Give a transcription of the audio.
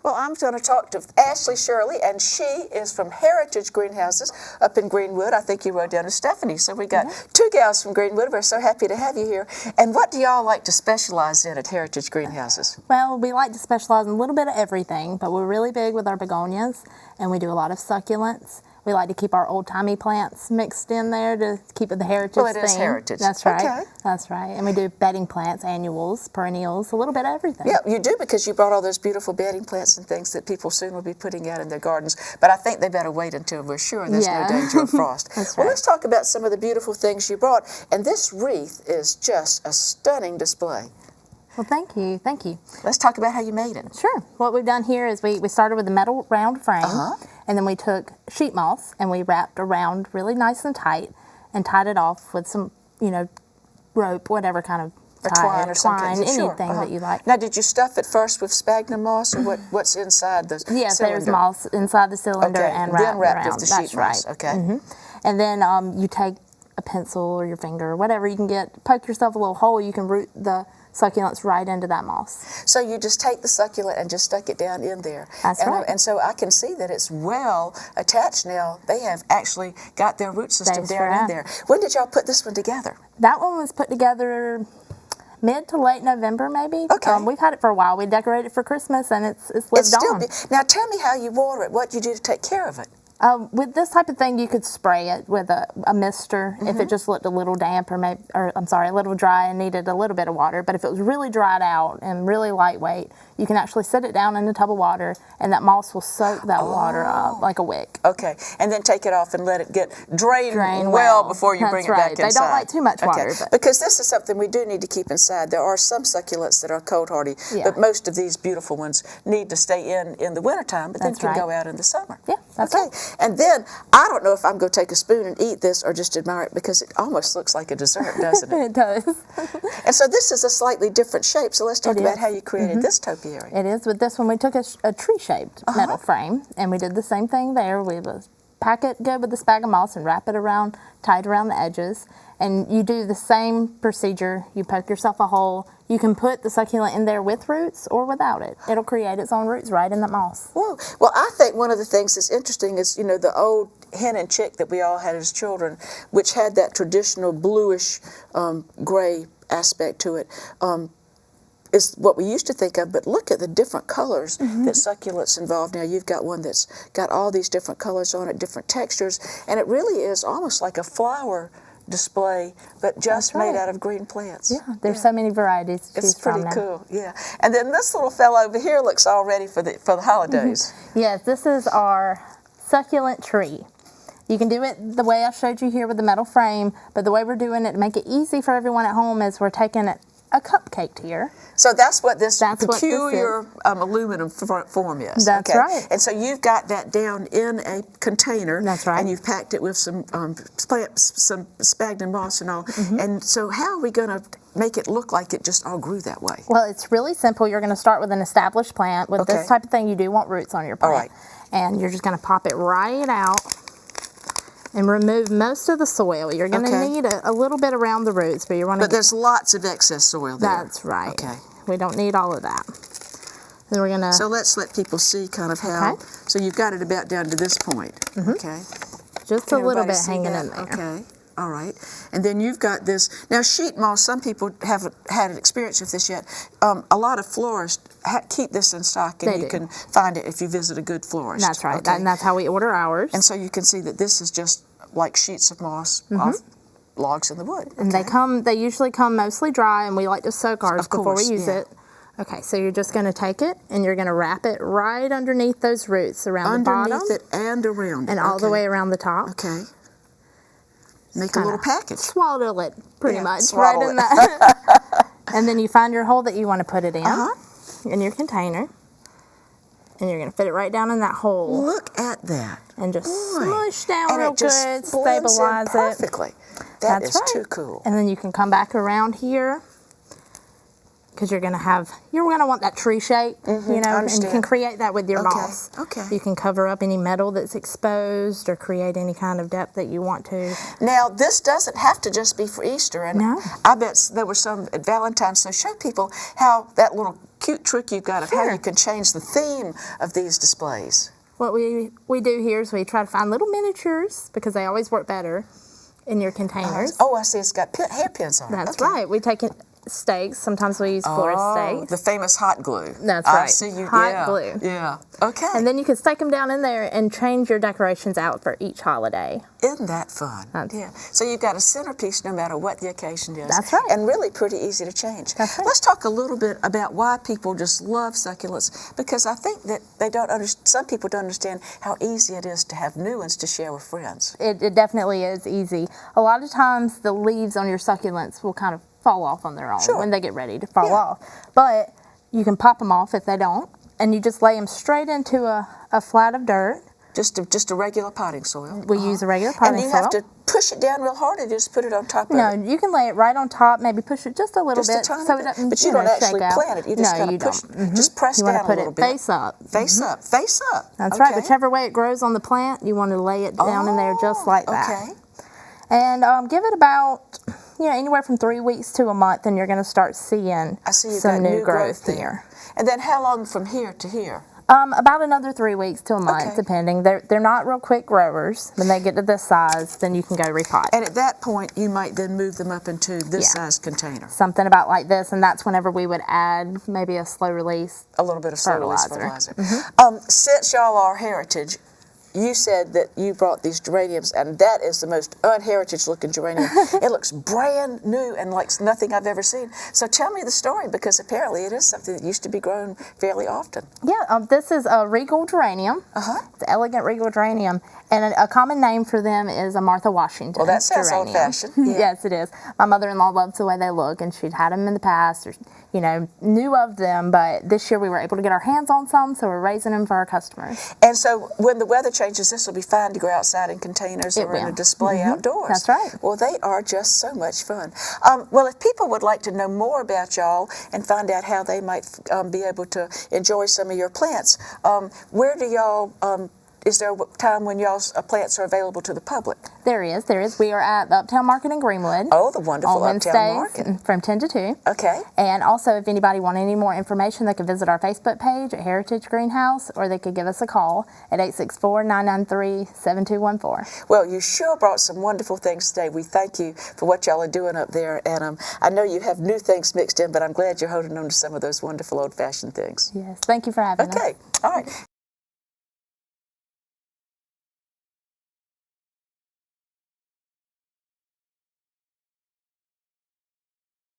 Well, I'm going to talk to Ashleigh Shirley, and she is from Heritage Greenhouses up in Greenwood. I think you wrote down to Stephanie. So we got two gals from Greenwood. We're so happy to have you here. And what do y'all like to specialize in at Heritage Greenhouses? Well, we like to specialize in a little bit of everything, but we're really big with our begonias, and we do a lot of succulents. We like to keep our old-timey plants mixed in there to keep it the heritage theme. Well, it is heritage. That's right. Okay. That's right. And we do bedding plants, annuals, perennials, a little bit of everything. Yeah, you do, because you brought all those beautiful bedding plants and things that people soon will be putting out in their gardens. But I think they better wait until we're sure there's no danger of frost. That's Well, right. let's talk about some of the beautiful things you brought. And this wreath is just a stunning display. Well, thank you. Thank you. Let's talk about how you made it. Sure. What we've done here is we started with a metal round frame, and then we took sheet moss and we wrapped around really nice and tight and tied it off with some, rope, whatever kind of Twine or something. Anything that you like. Now, did you stuff it first with sphagnum moss, or what's inside the Yes, cylinder? there's moss inside the cylinder and then wrapped around. with the sheet moss. Right. Okay. And then you take a pencil or your finger or whatever you can get, poke yourself a little hole, you can root the succulents right into that moss. So you just take the succulent and just stuck it down in there. That's right. And so I can see that it's well attached now. They have actually got their root system down in there. When did y'all put this one together? That one was put together mid to late November, maybe. Okay. We've had it for a while. We decorated it for Christmas, and it's lived on. Now tell me how you water it, what you do to take care of it. With this type of thing, you could spray it with a mister if it just looked a little damp or a little dry and needed a little bit of water. But if it was really dried out and really lightweight, you can actually set it down in a tub of water, and that moss will soak that water up like a wick. Okay, and then take it off and let it get drain well before you bring it back inside. They don't like too much water. But because this is something we do need to keep inside. There are some succulents that are cold hardy, but most of these beautiful ones need to stay in the wintertime, but then can go out in the summer. Yeah, that's right. And then, I don't know if I'm going to take a spoon and eat this or just admire it, because it almost looks like a dessert, doesn't it? It does. And so this is a slightly different shape, so let's talk about how you created this topiary. It is. With this one, we took a tree-shaped metal frame, and we did the same thing there. We would pack it good with the sphagnum moss and wrap it around, tight around the edges. And you do the same procedure. You poke yourself a hole. You can put the succulent in there with roots or without it. It'll create its own roots right in the moss. Well, I think one of the things that's interesting is, the old hen and chick that we all had as children, which had that traditional bluish gray aspect to it, is what we used to think of. But look at the different colors that succulents involve now. You've got one that's got all these different colors on it, different textures, and it really is almost like a flower display, but just made out of green plants. Yeah, there's so many varieties to choose from now. It's pretty cool, yeah. And then this little fellow over here looks all ready for the holidays. Yes, this is our succulent tree. You can do it the way I showed you here with the metal frame, but the way we're doing it to make it easy for everyone at home is we're taking a cupcake here. So that's what this peculiar aluminum form is. That's right. And so you've got that down in a container. That's right. And you've packed it with some sphagnum moss and all. And so how are we going to make it look like it just all grew that way? Well, it's really simple. You're going to start with an established plant. With this type of thing, you do want roots on your plant. All right. And you're just going to pop it right out and remove most of the soil. You're going to need a little bit around the roots, but you want to. But there's lots of excess soil there. That's right. Okay. We don't need all of that. Then we're going to. So let's let people see kind of how. Okay. So you've got it about down to this point. Okay. Just a little bit hanging in there. Okay. All right. And then you've got this. Now, sheet moss, some people haven't had an experience with this yet. A lot of florists keep this in stock, and you can find it if you visit a good florist. That's right. And that's how we order ours. And so you can see that this is just like sheets of moss off logs in the wood. And they usually come mostly dry, and we like to soak ours before we use it. Okay, so you're just going to take it, and you're going to wrap it right underneath those roots around the bottom. Underneath it and around it. And all the way around the top. Okay. Make a little package. Swaddle it, pretty much. Right in that. And then you find your hole that you want to put it in your container. And you're going to fit it right down in that hole. Look at that. And just smush down and real it just good, stabilize it. Perfectly. That's right. too cool. And then you can come back around here because you're going to want that tree shape, you know, and you can create that with your moss. Okay. You can cover up any metal that's exposed or create any kind of depth that you want to. Now, this doesn't have to just be for Easter, and No. I bet there were some at Valentine's, so show people how that little cute trick you've got of how you can change the theme of these displays. What we do here is we try to find little miniatures, because they always work better in your containers. Oh, I see, it's got hairpins on it. That's right. We take stakes. Sometimes we use florist stakes. The famous hot glue. That's I right. see you. Hot glue. Yeah. Okay. And then you can stake them down in there and change your decorations out for each holiday. Isn't that fun? Yeah. So you've got a centerpiece no matter what the occasion is. That's right. And really pretty easy to change. That's right. Let's talk a little bit about why people just love succulents, because I think that they don't understand. Some people don't understand how easy it is to have new ones to share with friends. It definitely is easy. A lot of times the leaves on your succulents will kind of fall off on their own when they get ready to fall off. But you can pop them off if they don't, and you just lay them straight into a flat of dirt. Just a regular potting soil. We use a regular potting soil. And you have to push it down real hard, or just put it on top of it? No, you can lay it right on top, maybe push it just a little bit, so it doesn't, but you don't actually shake out. plant it. You just kind of push, just press you down want to put a little it bit. face up. Face up, face up. That's right. Whichever way it grows on the plant, you want to lay it down in there just like that. Okay. And give it about, anywhere from 3 weeks to a month, and you're going to start seeing some new growth here. And then how long from here to here? About another 3 weeks to a month, depending. They're not real quick growers. When they get to this size, then you can go repot. And at that point, you might then move them up into this size container. Something about like this, and that's whenever we would add maybe a slow release. A little bit of slow release fertilizer. Mm-hmm. Since y'all are heritage, you said that you brought these geraniums, and that is the most unheritage looking geranium. It looks brand new and like nothing I've ever seen. So tell me the story, because apparently it is something that used to be grown fairly often. Yeah, this is a regal geranium. It's an elegant regal geranium. And a common name for them is a Martha Washington. Well, that sounds geranium. old-fashioned. Yeah. Yes, it is. My mother-in-law loves the way they look, and she'd had them in the past, or, knew of them. But this year we were able to get our hands on some, so we're raising them for our customers. And so when the weather changes, this will be fine to go outside in containers or in a display outdoors. That's right. Well, they are just so much fun. Well, if people would like to know more about y'all and find out how they might be able to enjoy some of your plants, where do y'all... is there a time when y'all's plants are available to the public? There is. We are at the Uptown Market in Greenwood. Oh, the wonderful on Uptown Market. Wednesdays from 10 to 2. Okay. And also, if anybody want any more information, they can visit our Facebook page at Heritage Greenhouse, or they could give us a call at 864-993-7214. Well, you sure brought some wonderful things today. We thank you for what y'all are doing up there. And I know you have new things mixed in, but I'm glad you're holding on to some of those wonderful old-fashioned things. Yes. Thank you for having us. Okay. All right.